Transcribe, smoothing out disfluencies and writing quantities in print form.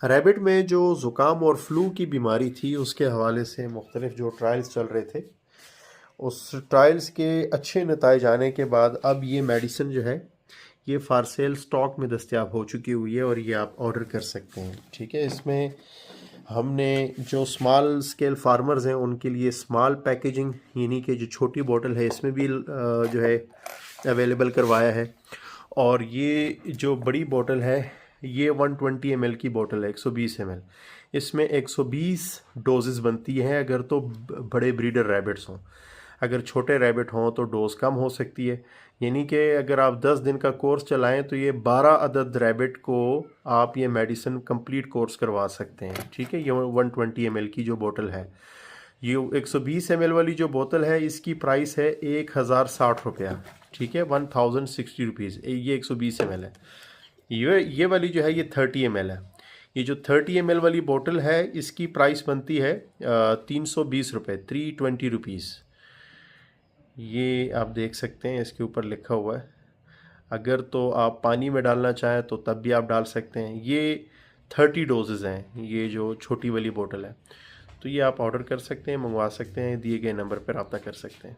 Rabbit में जो ज़ुकाम और फ्लू की बीमारी थी उसके हवाले से मुख्तलिफ जो ट्रायल्स चल रहे थे, उस ट्रायल्स के अच्छे नताइज आने के बाद अब ये मेडिसिन जो है ये फार सेल स्टॉक में दस्तयाब हो चुकी हुई है और ये आप ऑर्डर कर सकते हैं। ठीक है, इसमें हमने जो स्मॉल स्केल फार्मर्स हैं उनके लिए स्मॉल पैकेजिंग यानी कि जो छोटी बोतल है इसमें भी जो है अवेलेबल करवाया है। और ये जो बड़ी बोतल है ये 120 ml की बोतल है, 120 ml। इसमें 120 डोजेस बनती हैं अगर तो बड़े ब्रीडर रैबिट्स हों। अगर छोटे रैबिट हों तो डोज कम हो सकती है, यानी कि अगर आप 10 दिन का कोर्स चलाएं तो ये 12 अदद रैबिट को आप ये मेडिसिन कंप्लीट कोर्स करवा सकते हैं। ठीक है, ये 120 ml की जो बोतल है, ये 120 ml वाली जो बोतल है इसकी प्राइस है 1060 रुपया। ठीक है, 1060 रुपीज़ ये 120 ml है। ये वाली जो है ये 30 ml है। ये जो 30 ml वाली बोतल है इसकी प्राइस बनती है 320 रुपये, 320 रुपीज़। ये आप देख सकते हैं इसके ऊपर लिखा हुआ है। अगर तो आप पानी में डालना चाहें तो तब भी आप डाल सकते हैं। ये 30 डोजेज़ हैं ये जो छोटी वाली बोतल है। तो ये आप ऑर्डर कर सकते हैं, मंगवा सकते हैं, दिए गए नंबर पर रब्ता कर सकते हैं।